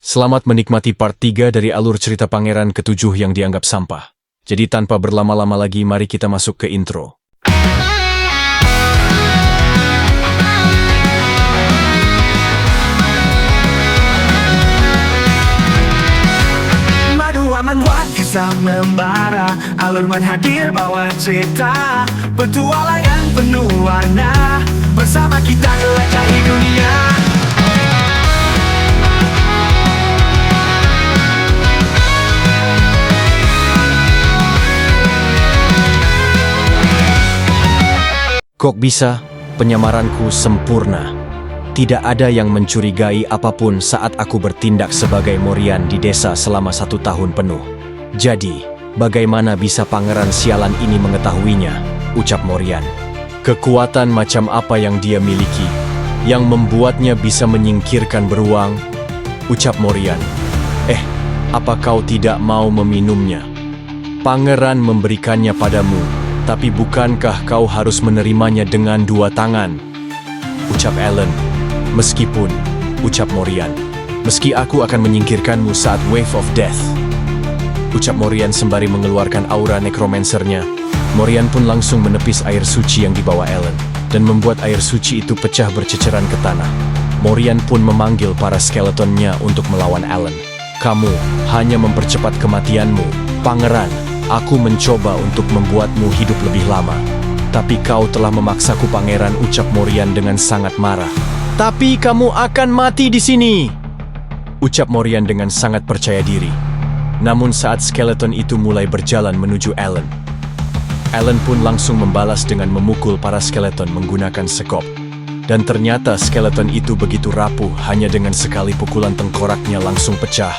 Selamat menikmati part 3 dari alur cerita pangeran ketujuh yang dianggap sampah. Jadi tanpa berlama-lama lagi, mari kita masuk ke intro. Madu aman buat kisah membara, alur hadir bawa cerita, petualangan penuh warna, bersama kita jelajahi dunia. Kok bisa? Penyamaranku sempurna. Tidak ada yang mencurigai apapun saat aku bertindak sebagai Morian di desa selama 1 tahun penuh. Jadi, bagaimana bisa pangeran sialan ini mengetahuinya? Ucap Morian. Kekuatan macam apa yang dia miliki, yang membuatnya bisa menyingkirkan beruang? Ucap Morian. Apa kau tidak mau meminumnya? Pangeran memberikannya padamu, tapi bukankah kau harus menerimanya dengan 2 tangan? Ucap Ellen. Meskipun, ucap Morian, meski aku akan menyingkirkanmu saat Wave of Death. Ucap Morian sembari mengeluarkan aura necromancernya. Morian pun langsung menepis air suci yang dibawa Ellen, dan membuat air suci itu pecah berceceran ke tanah. Morian pun memanggil para skeletonnya untuk melawan Ellen. Kamu hanya mempercepat kematianmu, Pangeran. Aku mencoba untuk membuatmu hidup lebih lama. Tapi kau telah memaksaku, Pangeran, ucap Morian dengan sangat marah. Tapi kamu akan mati di sini, ucap Morian dengan sangat percaya diri. Namun saat skeleton itu mulai berjalan menuju Ellen, Ellen pun langsung membalas dengan memukul para skeleton menggunakan sekop. Dan ternyata skeleton itu begitu rapuh, hanya dengan sekali pukulan tengkoraknya langsung pecah.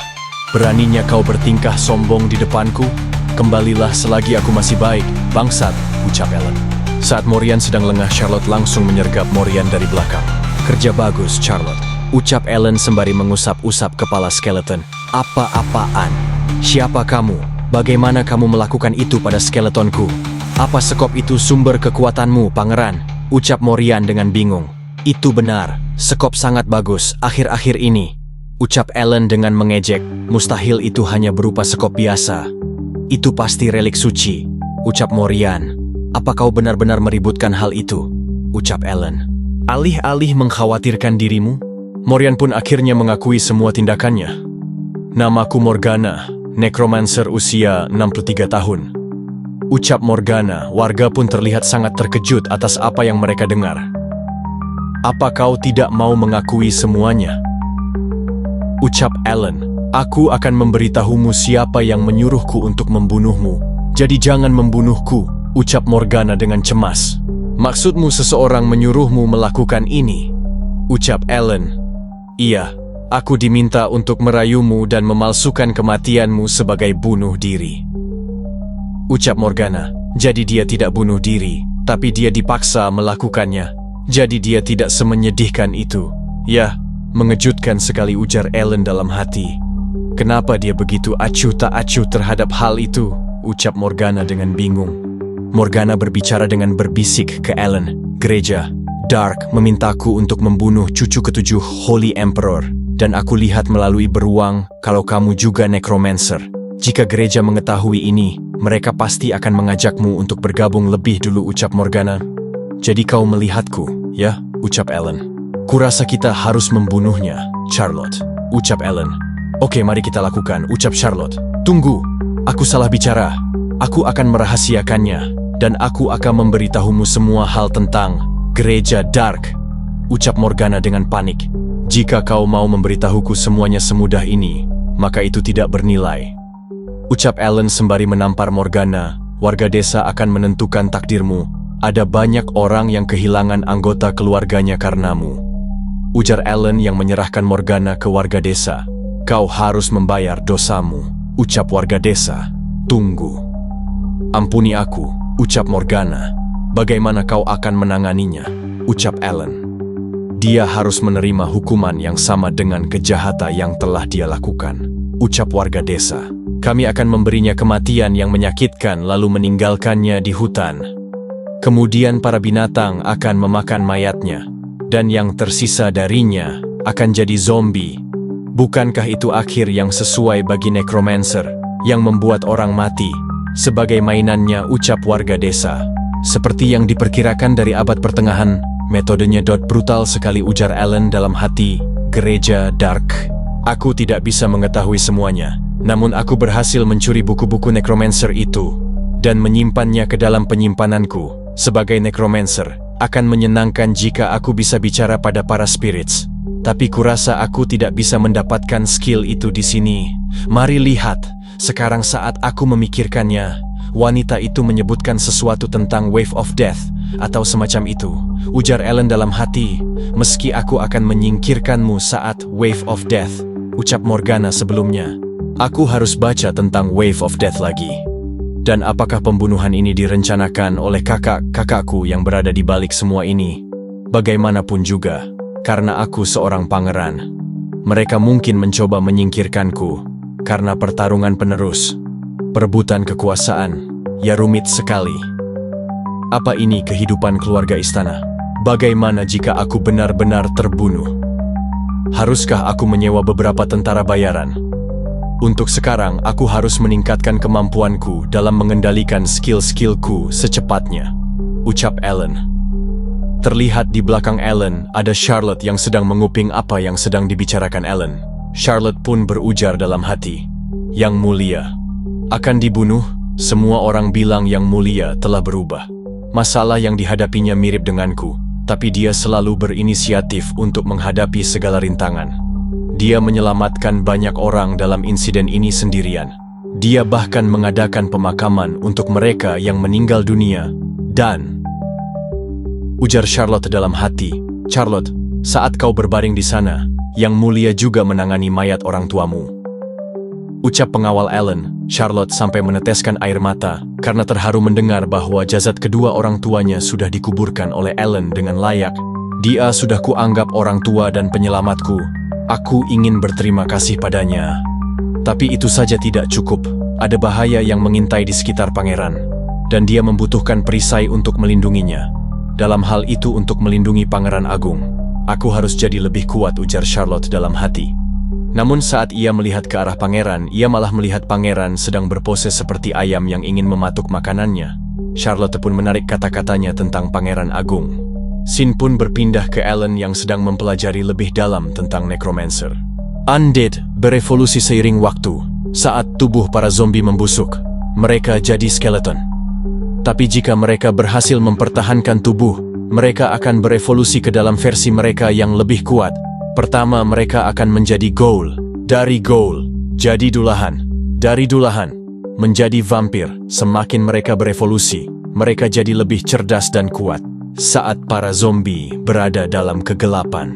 Beraninya kau bertingkah sombong di depanku? Kembalilah selagi aku masih baik, bangsat, ucap Ellen. Saat Morian sedang lengah, Charlotte langsung menyergap Morian dari belakang. Kerja bagus, Charlotte, ucap Ellen sembari mengusap-usap kepala skeleton. Apa-apaan? Siapa kamu? Bagaimana kamu melakukan itu pada skeletonku? Apa sekop itu sumber kekuatanmu, Pangeran? Ucap Morian dengan bingung. Itu benar, sekop sangat bagus akhir-akhir ini, ucap Ellen dengan mengejek. Mustahil itu hanya berupa sekop biasa. Itu pasti relik suci, ucap Morian. Apa kau benar-benar meributkan hal itu? Ucap Ellen. Alih-alih mengkhawatirkan dirimu, Morian pun akhirnya mengakui semua tindakannya. Namaku Morgana, necromancer usia 63 tahun. Ucap Morgana. Warga pun terlihat sangat terkejut atas apa yang mereka dengar. Apa kau tidak mau mengakui semuanya? Ucap Ellen. Aku akan memberitahumu siapa yang menyuruhku untuk membunuhmu. Jadi jangan membunuhku, ucap Morgana dengan cemas. Maksudmu seseorang menyuruhmu melakukan ini? Ucap Ellen. Iya, aku diminta untuk merayumu dan memalsukan kematianmu sebagai bunuh diri. Ucap Morgana. Jadi dia tidak bunuh diri, tapi dia dipaksa melakukannya. Jadi dia tidak semenyedihkan itu. Ya, mengejutkan sekali, ujar Ellen dalam hati. Kenapa dia begitu acuh tak acuh terhadap hal itu? Ucap Morgana dengan bingung. Morgana berbicara dengan berbisik ke Ellen. Gereja Dark memintaku untuk membunuh cucu ketujuh Holy Emperor, dan aku lihat melalui beruang kalau kamu juga necromancer. Jika gereja mengetahui ini, mereka pasti akan mengajakmu untuk bergabung lebih dulu, ucap Morgana. Jadi kau melihatku, ya? Ucap Ellen. Kurasa kita harus membunuhnya, Charlotte, ucap Ellen. Oke, mari kita lakukan, ucap Charlotte. Tunggu, aku salah bicara. Aku akan merahasiakannya, dan aku akan memberitahumu semua hal tentang Gereja Dark, ucap Morgana dengan panik. Jika kau mau memberitahuku semuanya semudah ini, maka itu tidak bernilai, ucap Ellen sembari menampar Morgana. Warga desa akan menentukan takdirmu. Ada banyak orang yang kehilangan anggota keluarganya karenamu, ujar Ellen yang menyerahkan Morgana ke warga desa. Kau harus membayar dosamu, ucap warga desa. Tunggu. Ampuni aku, ucap Morgana. Bagaimana kau akan menanganinya? Ucap Ellen. Dia harus menerima hukuman yang sama dengan kejahatan yang telah dia lakukan, ucap warga desa. Kami akan memberinya kematian yang menyakitkan lalu meninggalkannya di hutan. Kemudian para binatang akan memakan mayatnya, dan yang tersisa darinya akan jadi zombie. Bukankah itu akhir yang sesuai bagi necromancer yang membuat orang mati sebagai mainannya, ucap warga desa. Seperti yang diperkirakan dari abad pertengahan, metodenya brutal sekali, ujar Alan dalam hati. Gereja Dark. Aku tidak bisa mengetahui semuanya, namun aku berhasil mencuri buku-buku necromancer itu dan menyimpannya ke dalam penyimpananku. Sebagai necromancer, akan menyenangkan jika aku bisa bicara pada para spirits. Tapi kurasa aku tidak bisa mendapatkan skill itu di sini. Mari lihat, sekarang saat aku memikirkannya, wanita itu menyebutkan sesuatu tentang Wave of Death atau semacam itu, ujar Alan dalam hati. Meski aku akan menyingkirkanmu saat Wave of Death, ucap Morgana sebelumnya. Aku harus baca tentang Wave of Death lagi. Dan apakah pembunuhan ini direncanakan oleh kakak-kakakku yang berada di balik semua ini? Bagaimanapun juga, karena aku seorang pangeran, mereka mungkin mencoba menyingkirkanku karena pertarungan penerus. Perebutan kekuasaan, ya rumit sekali. Apa ini kehidupan keluarga istana? Bagaimana jika aku benar-benar terbunuh? Haruskah aku menyewa beberapa tentara bayaran? Untuk sekarang, aku harus meningkatkan kemampuanku dalam mengendalikan skill-skillku secepatnya, ucap Alan. Terlihat di belakang Alan ada Charlotte yang sedang menguping apa yang sedang dibicarakan Alan. Charlotte pun berujar dalam hati, "Yang mulia akan dibunuh." Semua orang bilang Yang Mulia telah berubah. Masalah yang dihadapinya mirip denganku, tapi dia selalu berinisiatif untuk menghadapi segala rintangan. Dia menyelamatkan banyak orang dalam insiden ini sendirian. Dia bahkan mengadakan pemakaman untuk mereka yang meninggal dunia. Dan, ujar Charlotte dalam hati, "Charlotte, saat kau berbaring di sana, Yang Mulia juga menangani mayat orang tuamu." Ucap pengawal Alan. Charlotte sampai meneteskan air mata karena terharu mendengar bahwa jasad kedua orang tuanya sudah dikuburkan oleh Alan dengan layak. Dia sudah kuanggap orang tua dan penyelamatku. Aku ingin berterima kasih padanya. Tapi itu saja tidak cukup. Ada bahaya yang mengintai di sekitar pangeran, dan dia membutuhkan perisai untuk melindunginya. Dalam hal itu, untuk melindungi Pangeran Agung, aku harus jadi lebih kuat, ujar Charlotte dalam hati. Namun saat ia melihat ke arah pangeran, ia malah melihat pangeran sedang berpose seperti ayam yang ingin mematuk makanannya. Charlotte pun menarik kata-katanya tentang Pangeran Agung. Scene pun berpindah ke Alan yang sedang mempelajari lebih dalam tentang necromancer. Undead berevolusi seiring waktu. Saat tubuh para zombie membusuk, mereka jadi skeleton. Tapi jika mereka berhasil mempertahankan tubuh, mereka akan berevolusi ke dalam versi mereka yang lebih kuat. Pertama, mereka akan menjadi ghoul. Dari ghoul, jadi dulahan. Dari dulahan, menjadi vampir. Semakin mereka berevolusi, mereka jadi lebih cerdas dan kuat. Saat para zombie berada dalam kegelapan,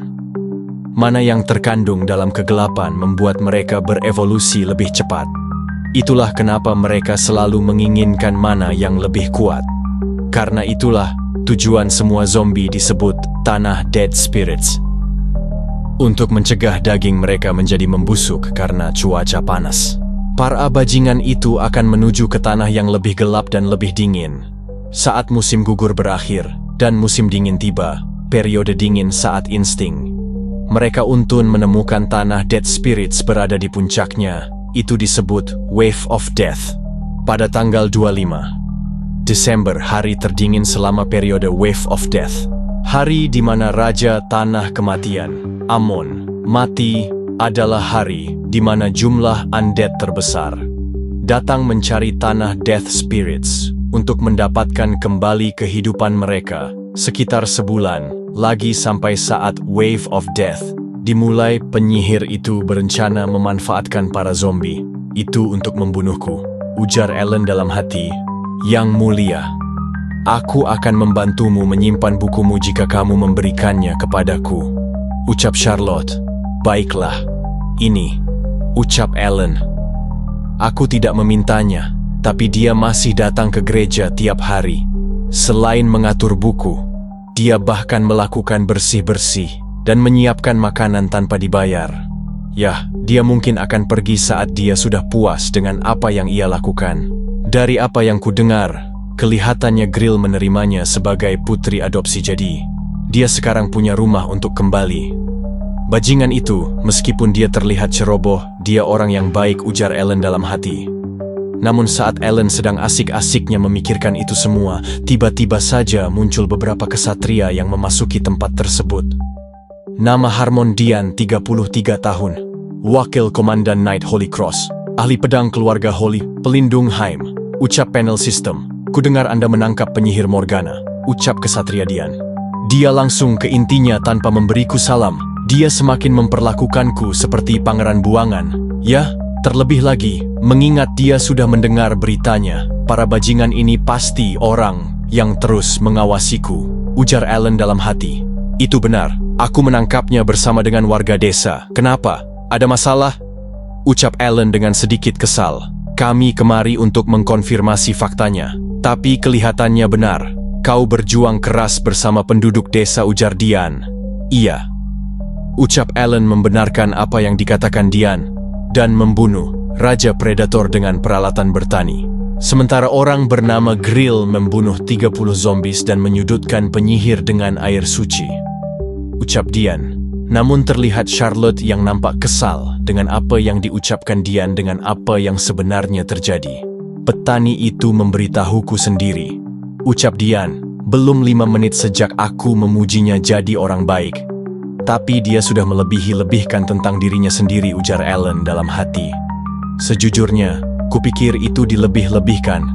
mana yang terkandung dalam kegelapan membuat mereka berevolusi lebih cepat. Itulah kenapa mereka selalu menginginkan mana yang lebih kuat. Karena itulah tujuan semua zombie disebut tanah Dead Spirits. Untuk mencegah daging mereka menjadi membusuk karena cuaca panas. Para bajingan itu akan menuju ke tanah yang lebih gelap dan lebih dingin. Saat musim gugur berakhir dan musim dingin tiba, periode dingin saat insting, mereka untun menemukan tanah Dead Spirits berada di puncaknya. Itu disebut Wave of Death. Pada tanggal 25 Desember, hari terdingin selama periode Wave of Death. Hari di mana Raja Tanah Kematian, Amon, mati, adalah hari di mana jumlah undead terbesar datang mencari tanah Death Spirits untuk mendapatkan kembali kehidupan mereka. Sekitar sebulan lagi sampai saat Wave of Death dimulai, penyihir itu berencana memanfaatkan para zombie itu untuk membunuhku, ujar Alan dalam hati. Yang Mulia, aku akan membantumu menyimpan bukumu jika kamu memberikannya kepadaku, ucap Charlotte. Baiklah, ini, ucap Alan. Aku tidak memintanya, tapi dia masih datang ke gereja tiap hari. Selain mengatur buku, dia bahkan melakukan bersih-bersih dan menyiapkan makanan tanpa dibayar. Yah, dia mungkin akan pergi saat dia sudah puas dengan apa yang ia lakukan. Dari apa yang kudengar, kelihatannya Grill menerimanya sebagai putri adopsi, jadi dia sekarang punya rumah untuk kembali. Bajingan itu, meskipun dia terlihat ceroboh, dia orang yang baik, ujar Ellen dalam hati. Namun saat Ellen sedang asik-asiknya memikirkan itu semua, tiba-tiba saja muncul beberapa kesatria yang memasuki tempat tersebut. Nama Harmon Dian, 33 tahun. Wakil Komandan Knight Holy Cross. Ahli pedang keluarga Holy, pelindung Haim. Ucap panel system. Kudengar Anda menangkap penyihir Morgana. Ucap kesatria Dian. Dia langsung ke intinya tanpa memberiku salam. Dia semakin memperlakukanku seperti pangeran buangan. Ya, terlebih lagi, mengingat dia sudah mendengar beritanya. Para bajingan ini pasti orang yang terus mengawasiku, ujar Ellen dalam hati. Itu benar, aku menangkapnya bersama dengan warga desa. Kenapa? Ada masalah? Ucap Ellen dengan sedikit kesal. Kami kemari untuk mengkonfirmasi faktanya. Tapi kelihatannya benar. Kau berjuang keras bersama penduduk desa, ujar Dian. Iya. Ucap Ellen membenarkan apa yang dikatakan Dian. Dan membunuh Raja Predator dengan peralatan bertani. Sementara orang bernama Grill membunuh 30 zombies dan menyudutkan penyihir dengan air suci. Ucap Dian. Namun terlihat Charlotte yang nampak kesal dengan apa yang diucapkan Dian dengan apa yang sebenarnya terjadi. Petani itu memberitahuku sendiri. Ucap Dian. Belum 5 menit sejak aku memujinya jadi orang baik. Tapi dia sudah melebih-lebihkan tentang dirinya sendiri, ujar Ellen dalam hati. Sejujurnya, kupikir itu dilebih-lebihkan.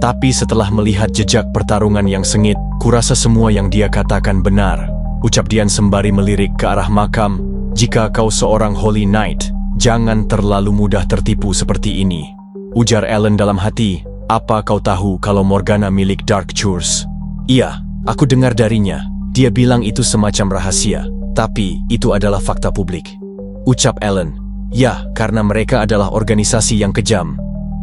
Tapi setelah melihat jejak pertarungan yang sengit, kurasa semua yang dia katakan benar. Ucap Dian sembari melirik ke arah makam. Jika kau seorang Holy Knight, jangan terlalu mudah tertipu seperti ini. Ujar Ellen dalam hati. Apa kau tahu kalau Morgana milik Dark Church? Iya, aku dengar darinya. Dia bilang itu semacam rahasia. Tapi itu adalah fakta publik. Ucap Ellen. Ya, karena mereka adalah organisasi yang kejam.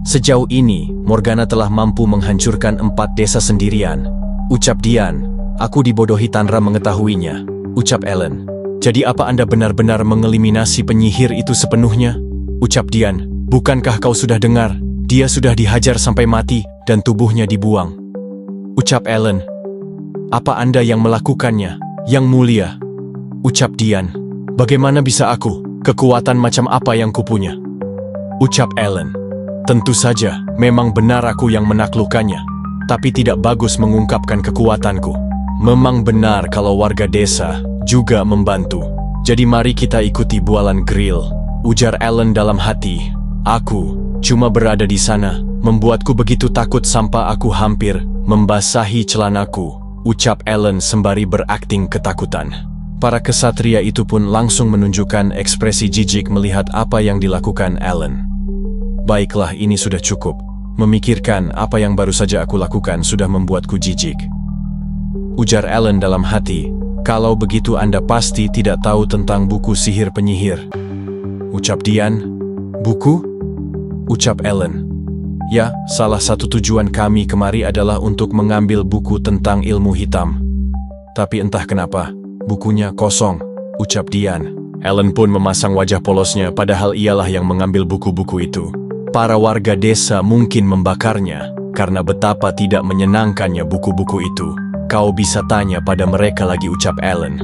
Sejauh ini, Morgana telah mampu menghancurkan 4 desa sendirian. Ucap Dian. Aku dibodohi tanpa mengetahuinya. Ucap Ellen. Jadi apa Anda benar-benar mengeliminasi penyihir itu sepenuhnya? Ucap Dian. Bukankah kau sudah dengar? Dia sudah dihajar sampai mati dan tubuhnya dibuang. Ucap Ellen. Apa Anda yang melakukannya, Yang Mulia? Ucap Dian. Bagaimana bisa aku? Kekuatan macam apa yang kupunya? Ucap Ellen. Tentu saja, memang benar aku yang menaklukkannya. Tapi tidak bagus mengungkapkan kekuatanku. Memang benar kalau warga desa juga membantu. Jadi mari kita ikuti bualan Grill. Ujar Ellen dalam hati. Aku cuma berada di sana, membuatku begitu takut sampai aku hampir membasahi celanaku. Ucap Ellen sembari berakting ketakutan. Para kesatria itu pun langsung menunjukkan ekspresi jijik melihat apa yang dilakukan Ellen. Baiklah, ini sudah cukup. Memikirkan apa yang baru saja aku lakukan sudah membuatku jijik. Ujar Ellen dalam hati. Kalau begitu Anda pasti tidak tahu tentang buku sihir penyihir. Ucap Dian. Buku? Ucap Ellen. Ya, salah satu tujuan kami kemari adalah untuk mengambil buku tentang ilmu hitam. Tapi entah kenapa, bukunya kosong, ucap Dian. Ellen pun memasang wajah polosnya padahal ialah yang mengambil buku-buku itu. Para warga desa mungkin membakarnya karena betapa tidak menyenangkannya buku-buku itu. Kau bisa tanya pada mereka lagi, ucap Ellen.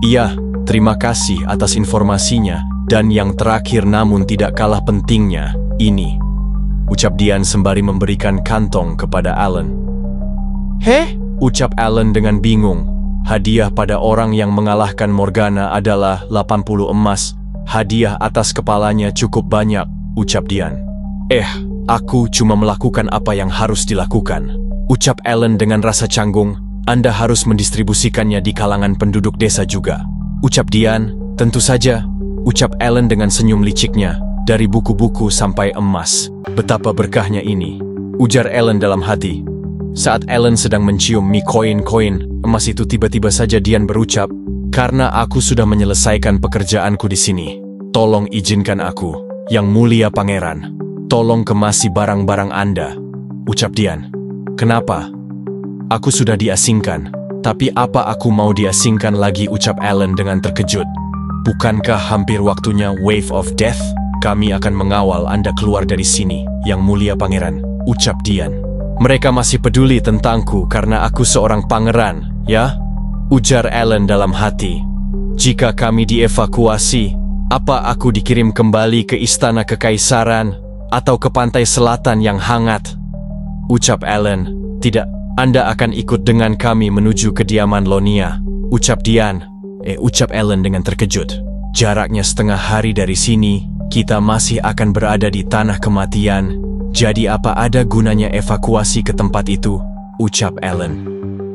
Iya, terima kasih atas informasinya. Dan yang terakhir namun tidak kalah pentingnya, ini. Ucap Dian sembari memberikan kantong kepada Ellen. Heh? Ucap Ellen dengan bingung. Hadiah pada orang yang mengalahkan Morgana adalah 80 emas. Hadiah atas kepalanya cukup banyak, ucap Dian. Aku cuma melakukan apa yang harus dilakukan. Ucap Ellen dengan rasa canggung. Anda harus mendistribusikannya di kalangan penduduk desa juga. Ucap Dian. Tentu saja. Ucap Ellen dengan senyum liciknya. Dari buku-buku sampai emas. Betapa berkahnya ini. Ujar Ellen dalam hati. Saat Ellen sedang mencium mie koin-koin emas itu, tiba-tiba saja Dian berucap, karena aku sudah menyelesaikan pekerjaanku di sini. Tolong izinkan aku, Yang Mulia Pangeran. Tolong kemasi barang-barang Anda. Ucap Dian. Kenapa? Aku sudah diasingkan. Tapi apa aku mau diasingkan lagi? Ucap Ellen dengan terkejut. Bukankah hampir waktunya Wave of Death? Kami akan mengawal Anda keluar dari sini, Yang Mulia Pangeran. Ucap Dian. Mereka masih peduli tentangku karena aku seorang pangeran, ya? Ujar Ellen dalam hati. Jika kami dievakuasi, apa aku dikirim kembali ke istana kekaisaran atau ke pantai selatan yang hangat? Ucap Alan. Tidak, Anda akan ikut dengan kami menuju kediaman Lonia. Ucap Dian. Ucap Alan dengan terkejut. Jaraknya setengah hari dari sini, kita masih akan berada di tanah kematian. Jadi apa ada gunanya evakuasi ke tempat itu? Ucap Alan.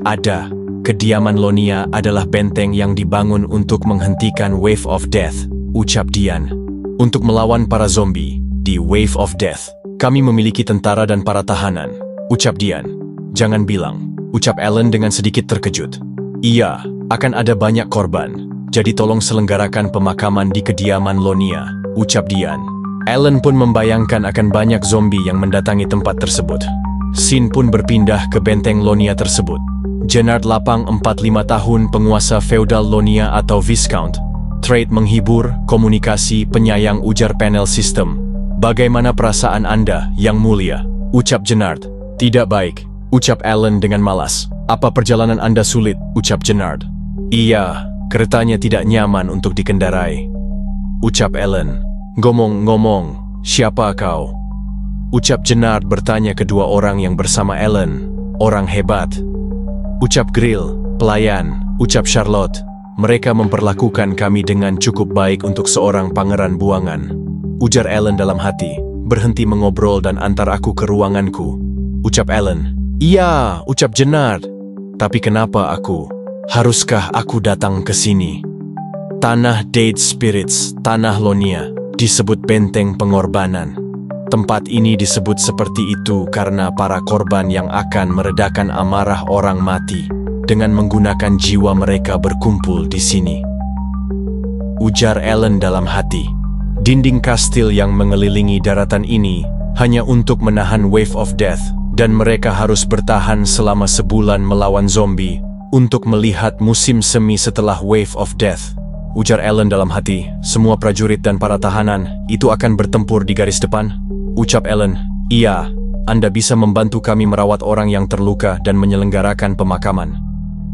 Ada. Kediaman Lonia adalah benteng yang dibangun untuk menghentikan Wave of Death. Ucap Dian. Untuk melawan para zombie di Wave of Death, kami memiliki tentara dan para tahanan. Ucap Dian. Jangan bilang. Ucap Alan dengan sedikit terkejut. Iya, akan ada banyak korban. Jadi tolong selenggarakan pemakaman di kediaman Lonia. Ucap Dian. Alan pun membayangkan akan banyak zombie yang mendatangi tempat tersebut. Scene pun berpindah ke benteng Lonia tersebut. Gennard Lapang 45 tahun, penguasa feudal Lonia atau Viscount. Trade menghibur, komunikasi, penyayang, ujar panel sistem. Bagaimana perasaan Anda, Yang Mulia? Ucap Gennard. Tidak baik. Ucap Alan dengan malas. Apa perjalanan Anda sulit? Ucap Gennard. Iya, keretanya tidak nyaman untuk dikendarai. Ucap Alan. Ngomong-ngomong, siapa kau? Ucap Gennard bertanya kedua orang yang bersama Alan. Orang hebat. Ucap Grill, pelayan. Ucap Charlotte, mereka memperlakukan kami dengan cukup baik untuk seorang pangeran buangan. Ujar Alan dalam hati, berhenti mengobrol dan antar aku ke ruanganku. Ucap Alan. Iya, ucap Gennard. Tapi kenapa aku? Haruskah aku datang ke sini? Tanah Dead Spirits, tanah Lonia, disebut benteng pengorbanan. Tempat ini disebut seperti itu karena para korban yang akan meredakan amarah orang mati dengan menggunakan jiwa mereka berkumpul di sini. Ujar Alan dalam hati. Dinding kastil yang mengelilingi daratan ini hanya untuk menahan Wave of Death dan mereka harus bertahan selama sebulan melawan zombie untuk melihat musim semi setelah Wave of Death. Ujar Alan dalam hati, semua prajurit dan para tahanan itu akan bertempur di garis depan. Ucap Alan, iya, Anda bisa membantu kami merawat orang yang terluka dan menyelenggarakan pemakaman.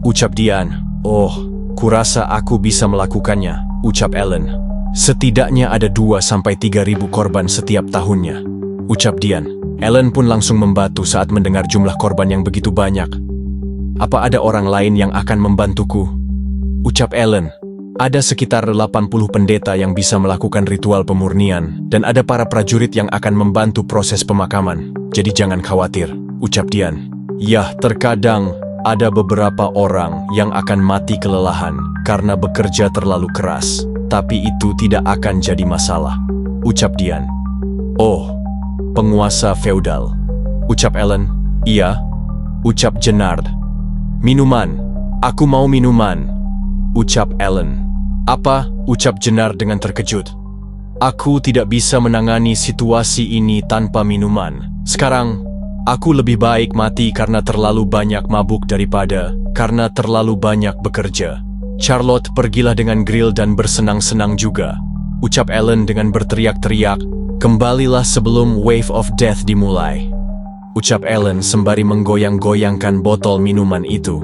Ucap Dian, oh, kurasa aku bisa melakukannya. Ucap Alan, setidaknya ada 2-3 ribu korban setiap tahunnya. Ucap Dian. Alan pun langsung membatu saat mendengar jumlah korban yang begitu banyak. Apa ada orang lain yang akan membantuku? Ucap Alan. Ada sekitar 80 pendeta yang bisa melakukan ritual pemurnian, dan ada para prajurit yang akan membantu proses pemakaman. Jadi jangan khawatir, ucap Dian. Yah, terkadang ada beberapa orang yang akan mati kelelahan karena bekerja terlalu keras, tapi itu tidak akan jadi masalah, ucap Dian. Oh, penguasa feudal. Ucap Alan. Iya. Ucap Gennard. Minuman. Aku mau minuman. Ucap Alan. Apa? Ucap Gennard dengan terkejut. Aku tidak bisa menangani situasi ini tanpa minuman. Sekarang, aku lebih baik mati karena terlalu banyak mabuk daripada karena terlalu banyak bekerja. Charlotte, pergilah dengan Grill dan bersenang-senang juga. Ucap Alan dengan berteriak-teriak. Kembalilah sebelum Wave of Death dimulai. Ucap Alan sembari menggoyang-goyangkan botol minuman itu.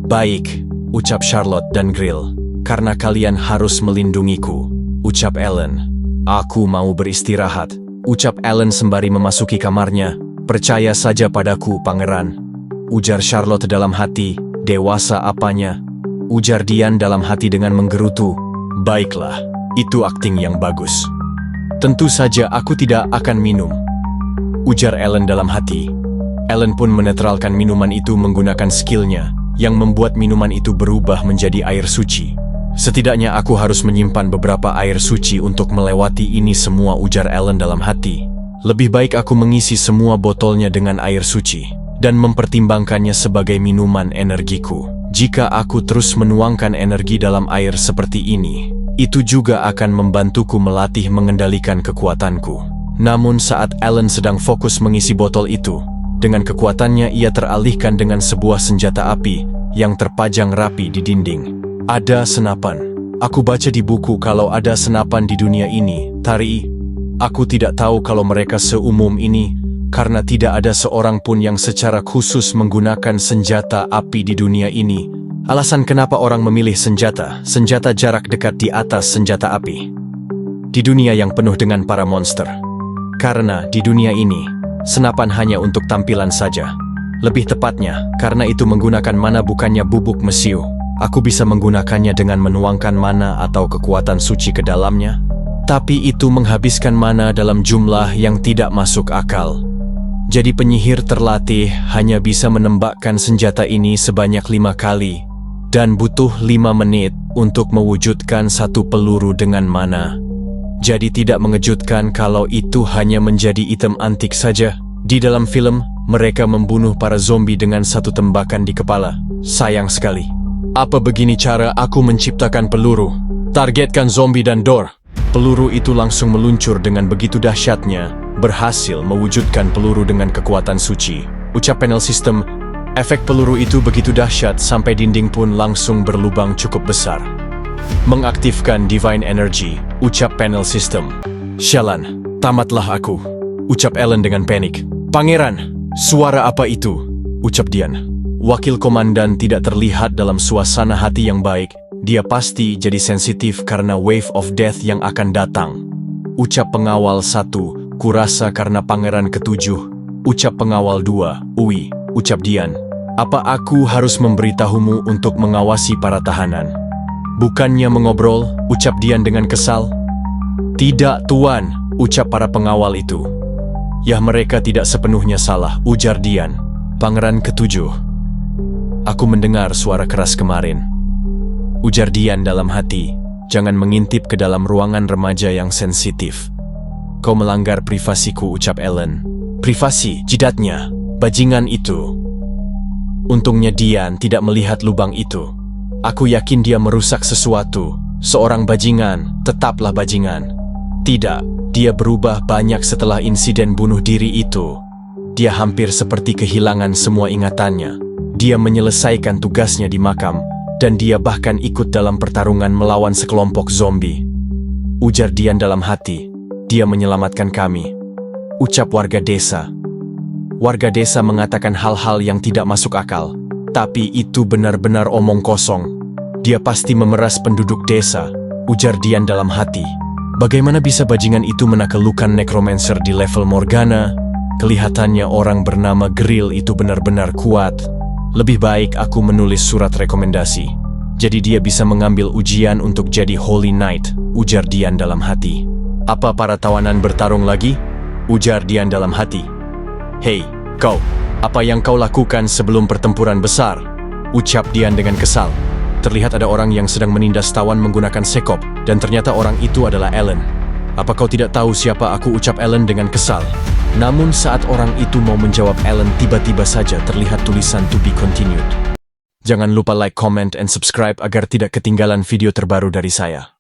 Baik, ucap Charlotte dan Grill. Karena kalian harus melindungiku, ucap Alan. Aku mau beristirahat, ucap Alan sembari memasuki kamarnya. Percaya saja padaku, pangeran. Ujar Charlotte dalam hati, dewasa apanya. Ujar Dian dalam hati dengan menggerutu. Baiklah, itu akting yang bagus. Tentu saja aku tidak akan minum, ujar Alan dalam hati. Alan pun menetralkan minuman itu menggunakan skillnya, yang membuat minuman itu berubah menjadi air suci. Setidaknya aku harus menyimpan beberapa air suci untuk melewati ini semua, ujar Alan dalam hati. Lebih baik aku mengisi semua botolnya dengan air suci, dan mempertimbangkannya sebagai minuman energiku. Jika aku terus menuangkan energi dalam air seperti ini, itu juga akan membantuku melatih mengendalikan kekuatanku. Namun saat Alan sedang fokus mengisi botol itu, dengan kekuatannya ia teralihkan dengan sebuah senjata api yang terpajang rapi di dinding. Ada senapan. Aku baca di buku kalau ada senapan di dunia ini, Tari. Aku tidak tahu kalau mereka seumum ini, karena tidak ada seorang pun yang secara khusus menggunakan senjata api di dunia ini. Alasan kenapa orang memilih senjata jarak dekat di atas senjata api. Di dunia yang penuh dengan para monster. Karena di dunia ini, senapan hanya untuk tampilan saja. Lebih tepatnya, karena itu menggunakan mana bukannya bubuk mesiu. Aku bisa menggunakannya dengan menuangkan mana atau kekuatan suci ke dalamnya. Tapi itu menghabiskan mana dalam jumlah yang tidak masuk akal. Jadi penyihir terlatih hanya bisa menembakkan senjata ini sebanyak 5 kali. Dan butuh 5 menit untuk mewujudkan satu peluru dengan mana. Jadi tidak mengejutkan kalau itu hanya menjadi item antik saja. Di dalam film, mereka membunuh para zombie dengan satu tembakan di kepala. Sayang sekali. Apa begini cara aku menciptakan peluru? Targetkan zombie dan door. Peluru itu langsung meluncur dengan begitu dahsyatnya, berhasil mewujudkan peluru dengan kekuatan suci. Ucap panel sistem. Efek peluru itu begitu dahsyat sampai dinding pun langsung berlubang cukup besar. Mengaktifkan Divine Energy, ucap panel system. Sialan, tamatlah aku, ucap Ellen dengan panik. Pangeran, suara apa itu? Ucap Dian. Wakil komandan tidak terlihat dalam suasana hati yang baik. Dia pasti jadi sensitif karena wave of death yang akan datang. Ucap pengawal 1, kurasa karena pangeran ke-7. Ucap pengawal 2, Ui, ucap Dian. Apa aku harus memberitahumu untuk mengawasi para tahanan? Bukannya mengobrol, ucap Dian dengan kesal. Tidak, Tuan, ucap para pengawal itu. Ya mereka tidak sepenuhnya salah, ujar Dian. Pangeran ke-7. Aku mendengar suara keras kemarin. Ujar Dian dalam hati, jangan mengintip ke dalam ruangan remaja yang sensitif. Kau melanggar privasiku, ucap Ellen. Privasi, jidatnya, bajingan itu. Untungnya Dian tidak melihat lubang itu. Aku yakin dia merusak sesuatu. Seorang bajingan, tetaplah bajingan. Tidak, dia berubah banyak setelah insiden bunuh diri itu. Dia hampir seperti kehilangan semua ingatannya. Dia menyelesaikan tugasnya di makam, dan dia bahkan ikut dalam pertarungan melawan sekelompok zombie. Ujar Dian dalam hati, dia menyelamatkan kami. Ucap warga desa. Warga desa mengatakan hal-hal yang tidak masuk akal, tapi itu benar-benar omong kosong. Dia pasti memeras penduduk desa, ujar Dian dalam hati. Bagaimana bisa bajingan itu menaklukkan necromancer di level Morgana? Kelihatannya orang bernama Grill itu benar-benar kuat. Lebih baik aku menulis surat rekomendasi. Jadi dia bisa mengambil ujian untuk jadi Holy Knight, ujar Dian dalam hati. Apa para tawanan bertarung lagi? Ujar Dian dalam hati. Hei, kau, apa yang kau lakukan sebelum pertempuran besar? Ucap Dian dengan kesal. Terlihat ada orang yang sedang menindas tawan menggunakan sekop, dan ternyata orang itu adalah Ellen. Apa kau tidak tahu siapa aku? Ucap Ellen dengan kesal. Namun saat orang itu mau menjawab Ellen, tiba-tiba saja terlihat tulisan to be continued. Jangan lupa like, comment, and subscribe agar tidak ketinggalan video terbaru dari saya.